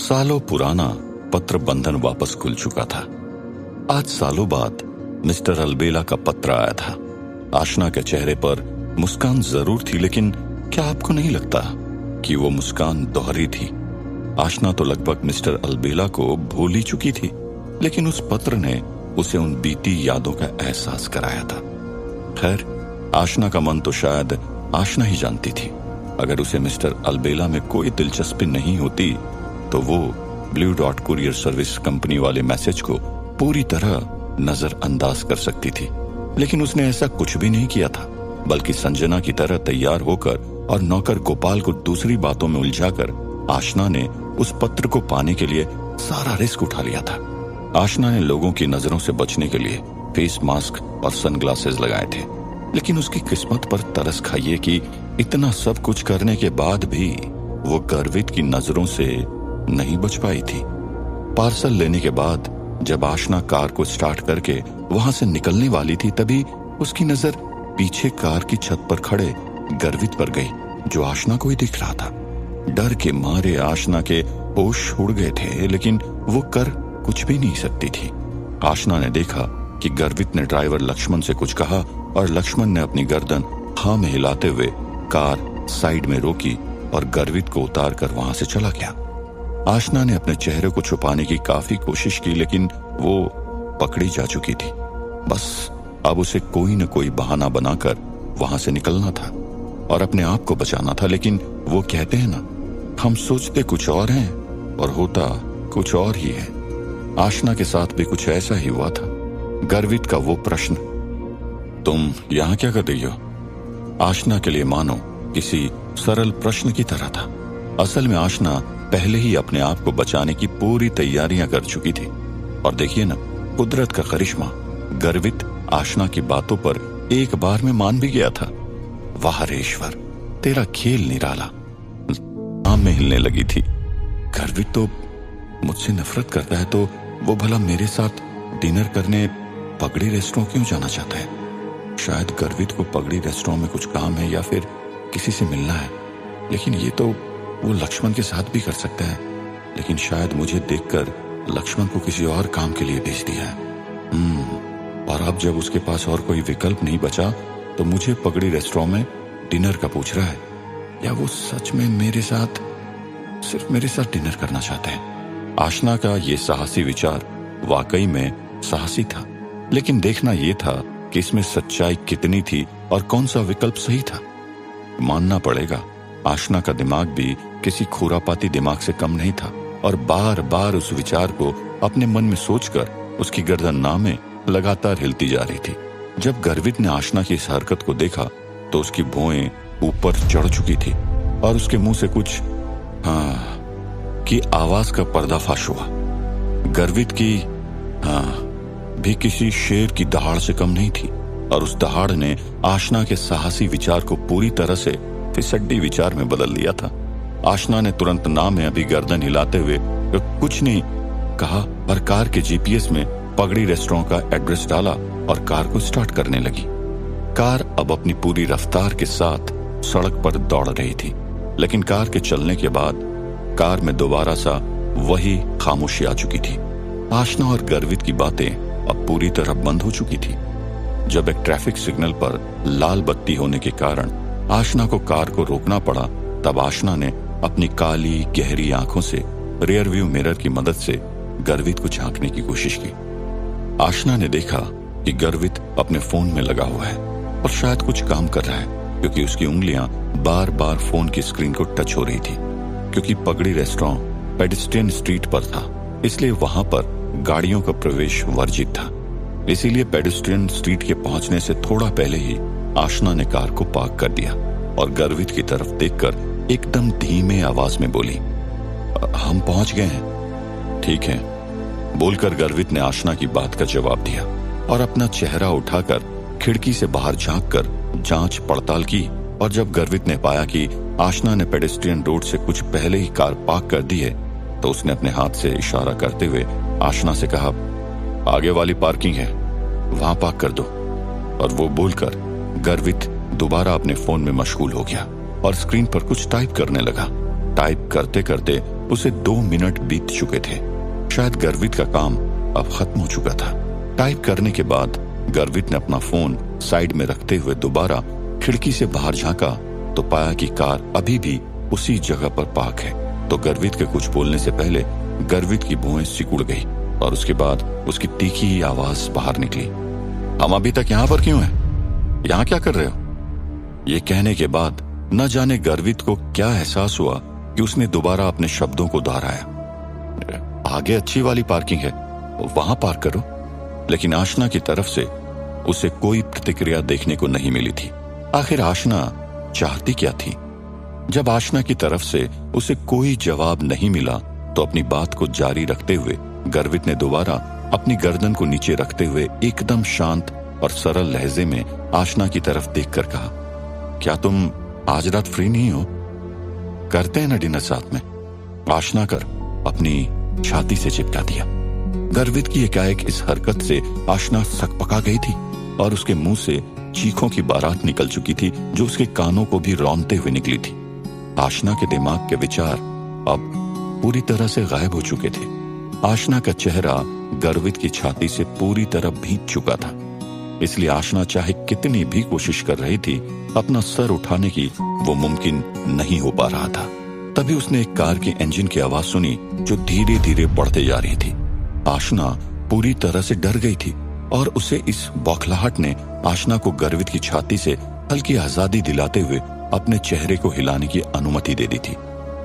सालों पुराना पत्र बंधन वापस खुल चुका था। आज सालों बाद मिस्टर अल्बेला का पत्र आया था। आशना के चेहरे पर मुस्कान जरूर थी, लेकिन क्या आपको नहीं लगता कि वो मुस्कान दोहरी थी? आशना तो लगभग मिस्टर अल्बेला को भूल ही चुकी थी, लेकिन उस पत्र ने उसे उन बीती यादों का एहसास कराया था। खैर, आशना का मन तो शायद आशना ही जानती थी। अगर उसे मिस्टर अल्बेला में कोई दिलचस्पी नहीं होती तो वो blue dot courier service company वाले मैसेज को पूरी तरह नजरअंदाज कर सकती थी, लेकिन उसने ऐसा कुछ भी नहीं किया था, बल्कि संजना की तरह तैयार होकर और नौकर गोपाल को दूसरी बातों में उलझाकर आशना ने उस पत्र को पाने के लिए सारा रिस्क उठा लिया था। आशना ने लोगों की नजरों से बचने के लिए फेस मास्क और सनग्लासेस लगाए थे, लेकिन उसकी किस्मत पर तरस खाइए कि इतना सब कुछ करने के बाद भी वो गर्वित की नजरों से नहीं बच पाई थी। पार्सल लेने के बाद जब आशना कार को स्टार्ट करके वहां से निकलने वाली थी, तभी उसकी नजर पीछे कार की छत पर खड़े गर्वित पर गई, जो आशना को ही दिख रहा था। डर के मारे आशना के होश उड़ गए थे, लेकिन वो कर कुछ भी नहीं सकती थी। आशना ने देखा कि गर्वित ने ड्राइवर लक्ष्मण से कुछ कहा और लक्ष्मण ने अपनी गर्दन हाँ में हिलाते हुए कार साइड में रोकी और गर्वित को उतार कर वहां से चला गया। आशना ने अपने चेहरे को छुपाने की काफी कोशिश की, लेकिन वो पकड़ी जा चुकी थी। बस अब उसे कोई न कोई बहाना बनाकर वहां से निकलना था और अपने आप को बचाना था। लेकिन वो कहते हैं ना, हम सोचते कुछ और हैं और होता कुछ और ही है। आशना के साथ भी कुछ ऐसा ही हुआ था। गर्वित का वो प्रश्न, तुम यहां क्या कर रही हो, आशना के लिए मानो किसी सरल प्रश्न की तरह था। असल में आशना पहले ही अपने आप को बचाने की पूरी तैयारियां कर चुकी थी। और देखिए ना, कुदरत का करिश्मा, गर्वित आशना की बातों पर एक बार में मान भी गया था। वाह रे ईश्वर, तेरा खेल निराला। आम में हिलने लगी थी। गर्वित तो मुझसे नफरत करता है, तो वो भला मेरे साथ डिनर करने पगड़ी रेस्टोरेंट क्यों जाना चाहता है? शायद गर्वित को पगड़ी रेस्टोरेंट में कुछ काम है या फिर किसी से मिलना है, लेकिन ये तो वो लक्ष्मण के साथ भी कर सकता है। लेकिन शायद मुझे देखकर लक्ष्मण को किसी और काम के लिए भेज दिया है। और अब जब उसके पास और कोई विकल्प नहीं बचा तो मुझे पगड़ी रेस्टोरेंट में डिनर का पूछ रहा है, या वो सच में सिर्फ मेरे साथ डिनर करना चाहते हैं? आशना का ये साहसी विचार वाकई में साहसी था, लेकिन देखना यह था कि इसमें सच्चाई कितनी थी और कौन सा विकल्प सही था। मानना पड़ेगा, आशना का दिमाग भी किसी खुरापाती दिमाग से कम नहीं था और बार बार उस विचार को अपने मन में सोचकर उसकी गर्दन ना में लगातार हिलती जा रही थी। जब गर्वित ने आशना की इस हरकत को देखा तो उसकी भौहें ऊपर चढ़ चुकी थी और उसके मुंह से कुछ हाँ की आवाज का पर्दाफाश हुआ। गर्वित की हाँ भी किसी शेर की दहाड़ से कम नहीं थी और उस दहाड़ ने आशना के साहसी विचार को पूरी तरह से फिसड्डी विचार में बदल दिया था। आशना ने तुरंत ना में अभी गर्दन हिलाते हुए कुछ नहीं कहा और कार के जीपीएस में पगड़ी रेस्टोरेंट का एड्रेस डाला और कार को स्टार्ट करने लगी। कार अब अपनी पूरी रफ्तार के साथ सड़क पर दौड़ रही थी, लेकिन कार के चलने के बाद कार में दोबारा सा वही खामोशी आ चुकी थी। आशना और गर्वित की बातें अब पूरी तरह बंद हो चुकी थी। जब एक ट्रैफिक सिग्नल पर लाल बत्ती होने के कारण आशना को कार को रोकना पड़ा, तब आशना ने अपनी काली गहरी आंखों से रियर व्यू मिरर की मदद से गर्वित को झांकने की कोशिश की। आशना ने देखा कि गर्वित अपने फोन में लगा हुआ है और शायद कुछ काम कर रहा है, क्योंकि उसकी उंगलियां बार बार फोन की स्क्रीन को टच हो रही थी। क्योंकि पगड़ी रेस्टोरेंट पेडेस्ट्रियन स्ट्रीट पर था, इसलिए वहां पर गाड़ियों का प्रवेश वर्जित था। इसीलिए पेडेस्ट्रियन स्ट्रीट के पहुंचने से थोड़ा पहले ही आशना ने कार को पार्क कर दिया और गर्वित की तरफ देखकर एकदम धीमे आवाज में बोली, हम पहुंच गए हैं। ठीक है, बोलकर गर्वित ने आशना की बात का जवाब दिया और अपना चेहरा उठाकर खिड़की से बाहर झांककर जांच पड़ताल की। और जब गर्वित ने पाया कि आशना ने पेडेस्ट्रियन रोड से कुछ पहले ही कार पार्क कर दी है, तो उसने अपने हाथ से इशारा करते हुए आशना से कहा, आगे वाली पार्किंग है, वहां पार्क कर दो। और वो बोलकर गर्वित दोबारा अपने फोन में मशगूल हो गया और स्क्रीन पर कुछ टाइप करने लगा। टाइप करते करते उसे 2 मिनट बीत चुके थे। शायद गर्वित का काम अब खत्म हो चुका था। टाइप करने के बाद गर्वित ने अपना फोन साइड में रखते हुए दोबारा खिड़की से बाहर झांका तो पाया कि कार अभी भी उसी जगह पर पार्क है। तो गर्वित के कुछ बोलने से पहले गर्वित की भौहें सिकुड़ गई और उसके बाद उसकी तीखी आवाज बाहर निकली, हम अभी तक यहाँ पर क्यों हैं? यहाँ क्या कर रहे हो? ये कहने के बाद न जाने गर्वित को क्या एहसास हुआ कि उसने दोबारा अपने शब्दों को दोहराया, आगे अच्छी वाली पार्किंग है, वहां पार्क करो। लेकिन आशना की तरफ से उसे कोई प्रतिक्रिया देखने को नहीं मिली थी। आखिर आशना चाहती क्या थी? जब आशना की तरफ से उसे कोई जवाब नहीं मिला तो अपनी बात को जारी रखते हुए गर्वित ने दोबारा अपनी गर्दन को नीचे रखते हुए एकदम शांत और सरल लहजे में आशना की तरफ देखकर कहा, क्या तुम आज रात फ्री नहीं हो? करते हैं ना डिनर साथ में? आशना कर अपनी छाती से चिपका दिया। गर्वित की एकाएक इस हरकत से आशना सकपका गई थी और उसके मुंह से चीखों की बारात निकल चुकी थी जो उसके कानों को भी रौंदते हुए निकली थी। आशना के दिमाग के विचार अब पूरी तरह से गायब हो चुके थे। आशना का चेहरा गर्वित की छाती से पूरी तरह भींच चुका था, इसलिए आशना चाहे कितनी भी कोशिश कर रही थी अपना सर उठाने की, वो मुमकिन नहीं हो पा रहा था। तभी उसने एक कार की इंजन की आवाज सुनी जो धीरे धीरे बढ़ते जा रही थी। आशना पूरी तरह से डर गई थी और उसे इस बौखलाहट ने आशना को गर्वित की छाती से हल्की आजादी दिलाते हुए अपने चेहरे को हिलाने की अनुमति दे दी थी।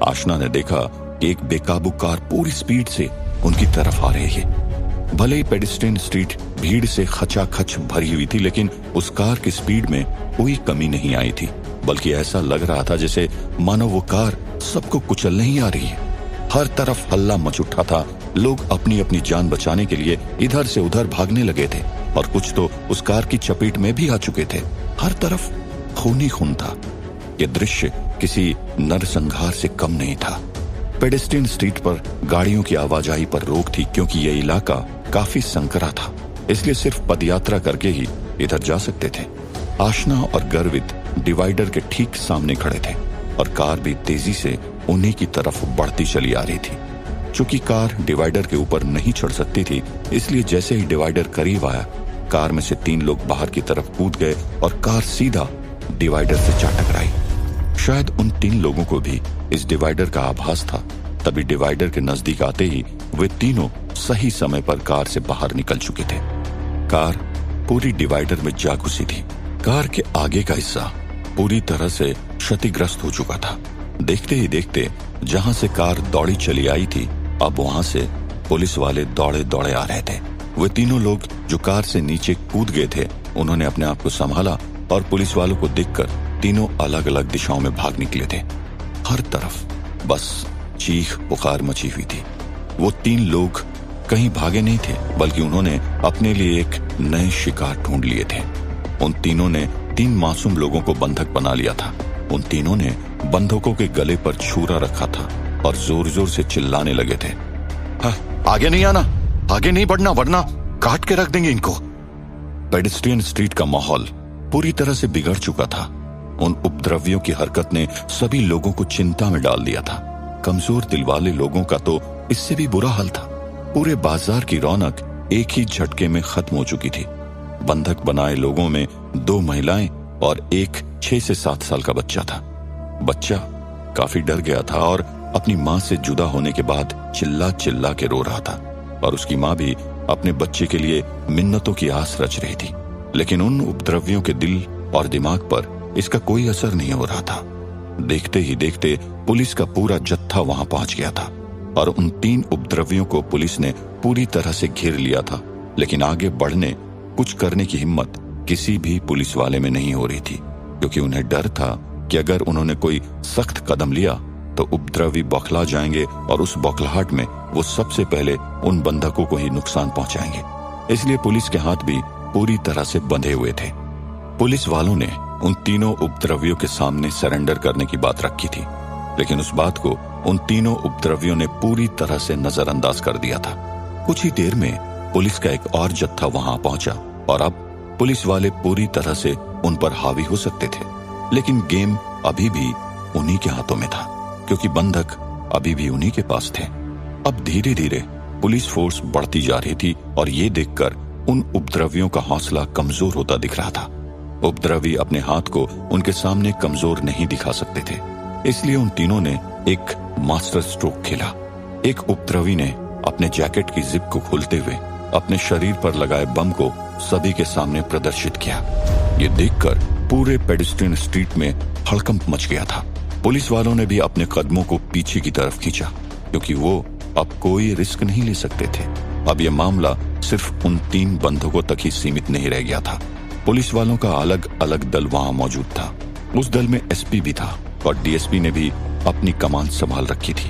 आशना ने देखा कि एक बेकाबू कार पूरी स्पीड से उनकी तरफ आ रही है। भले ही पेडेस्ट्रियन स्ट्रीट भीड़ से खचाखच भरी हुई थी, लेकिन उस कार की स्पीड में कोई कमी नहीं आई थी, बल्कि ऐसा लग रहा था जैसे मानो वो कार सबको कुचलने ही आ रही है। हर तरफ हल्ला मच उठा था। लोग अपनी अपनी जान बचाने के लिए इधर से उधर भागने लगे थे और कुछ तो उस कार की चपेट में भी आ चुके थे। हर तरफ खून ही खून था। यह दृश्य किसी नरसंहार से कम नहीं था। पेडेस्ट्रियन स्ट्रीट पर गाड़ियों की आवाजाही पर रोक थी क्योंकि यह इलाका काफी संकरा था, इसलिए सिर्फ पदयात्रा करके ही इधर जा सकते थे। आशना और गर्वित डिवाइडर के ठीक सामने खड़े थे और कार भी तेजी से उन्हीं की तरफ बढ़ती चली आ रही थी। चूंकि कार डिवाइडर के ऊपर नहीं चढ़ सकती थी, इसलिए जैसे ही डिवाइडर करीब आया, कार में से 3 लोग बाहर की तरफ कूद गए और कार सीधा डिवाइडर से जा टकराई। शायद उन 3 लोगों को भी इस डिवाइडर का आभास था। तभी डिवाइडर के नजदीक आते ही वे तीनों सही समय पर कार से बाहर निकल चुके थे। कार पूरी डिवाइडर में जा घुसी थी। कार के आगे का हिस्सा पूरी तरह से क्षतिग्रस्त हो चुका था। देखते ही देखते जहां से कार दौड़ी चली आई थी, अब वहां से पुलिस वाले दौड़े दौड़े आ रहे थे। वे तीनों लोग जो कार से नीचे कूद गए थे, उन्होंने अपने आप को संभाला और पुलिस वालों को देखकर तीनों अलग अलग दिशाओं में भाग निकले थे। हर तरफ बस चीख पुकार मची हुई थी। वो 3 लोग कहीं भागे नहीं थे, बल्कि उन्होंने अपने लिए एक नए शिकार ढूंढ लिए थे। उन तीनों ने 3 मासूम लोगों को बंधक बना लिया था। उन तीनों ने बंधकों के गले पर छुरा रखा था और जोर जोर से चिल्लाने लगे थे, आगे नहीं आना, आगे नहीं बढ़ना, वरना काट के रख देंगे इनको। पेडेस्ट्रियन स्ट्रीट का माहौल पूरी तरह से बिगड़ चुका था। उन उपद्रवियों की हरकत ने सभी लोगों को चिंता में डाल दिया था। कमजोर दिल वाले लोगों का तो इससे भी बुरा हाल था। पूरे बाजार की रौनक एक ही झटके में खत्म हो चुकी थी। बंधक बनाए लोगों में 2 महिलाएं और एक 6 से 7 साल का बच्चा था। बच्चा काफी डर गया था और अपनी मां से जुदा होने के बाद चिल्ला चिल्ला के रो रहा था और उसकी मां भी अपने बच्चे के लिए मिन्नतों की आस रच रही थी। लेकिन उन उपद्रवियों के दिल और दिमाग पर इसका कोई असर नहीं हो रहा था। देखते ही देखते पुलिस का पूरा जत्था वहां पहुंच गया था और उन 3 उपद्रवियों को पुलिस ने पूरी तरह से घेर लिया था। लेकिन आगे बढ़ने, कुछ करने की हिम्मत किसी भी पुलिस वाले में नहीं हो रही थी, क्योंकि उन्हें डर था कि अगर उन्होंने कोई सख्त कदम लिया तो उपद्रवी बौखला जाएंगे और उस बौखलाहट में वो सबसे पहले उन बंधकों को ही नुकसान पहुंचाएंगे। इसलिए पुलिस के हाथ भी पूरी तरह से बंधे हुए थे। पुलिस वालों ने उन तीनों उपद्रवियों के सामने सरेंडर करने की बात रखी थी, लेकिन उस बात को उन तीनों उपद्रवियों ने पूरी तरह से नजरअंदाज कर दिया था। कुछ ही देर में पुलिस का एक और जत्था वहां पहुंचा और अब पुलिस वाले पूरी तरह से उन पर हावी हो सकते थे। लेकिन गेम अभी भी उन्हीं के हाथों में था, क्योंकि बंधक अभी भी उन्हीं के पास थे। अब धीरे धीरे पुलिस फोर्स बढ़ती जा रही थी और ये देखकर उन उपद्रवियों का हौसला कमजोर होता दिख रहा था। उपद्रवी अपने हाथ को उनके सामने कमजोर नहीं दिखा सकते थे, इसलिए उन तीनों ने एक मास्टर स्ट्रोक खेला। एक उपद्रवी ने अपने जैकेट की जिप को खोलते हुए अपने शरीर पर लगाए बम को सभी के सामने प्रदर्शित किया। ये देखकर पूरे पेडेस्ट्रियन स्ट्रीट में हड़कंप मच गया था। पुलिस वालों ने भी अपने कदमों को पीछे की तरफ खींचा, क्योंकि वो अब कोई रिस्क नहीं ले सकते थे। अब यह मामला सिर्फ उन 3 बंधकों तक ही सीमित नहीं रह गया था। पुलिस वालों का अलग अलग दल वहां मौजूद था। उस दल में एसपी भी था और डीएसपी ने भी अपनी कमान संभाल रखी थी।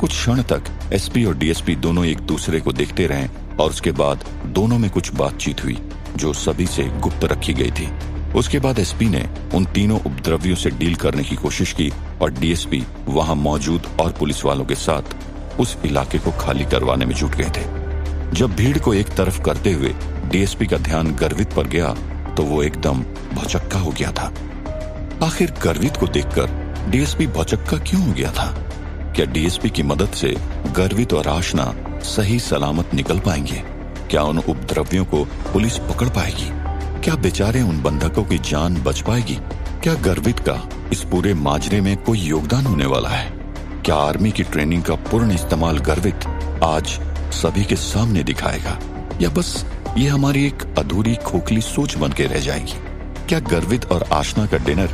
कुछ क्षण तक एसपी और डीएसपी दोनों एक दूसरे को देखते रहे और उसके बाद दोनों में कुछ बातचीत हुई जो सभी से गुप्त रखी गई थी। उसके बाद एसपी ने उन तीनों उपद्रवियों से डील करने की कोशिश की और डीएसपी वहां मौजूद और पुलिस वालों के साथ उस इलाके को खाली करवाने में जुट गए थे। जब भीड़ को एक तरफ करते हुए डीएसपी का ध्यान गर्वित पर गया तो वो एकदम भौचक्का हो गया था। आखिर गर्वित को देखकर डीएसपी भौचक्का क्यों हो गया था? क्या डीएसपी की मदद से गर्वित और आशना सही सलामत निकल पाएंगे? क्या उन उपद्रवियों को पुलिस पकड़ पाएगी? क्या बेचारे उन बंधकों की जान बच पाएगी? क्या गर्वित का इस पूरे माजरे में कोई योगदान होने वाला है? क्या आर्मी की ट्रेनिंग का पूर्ण इस्तेमाल गर्वित आज सभी के सामने दिखाएगा, या बस ये हमारी एक अधूरी खोखली सोच बन के रह जाएगी? क्या गर्वित और आशना का डिनर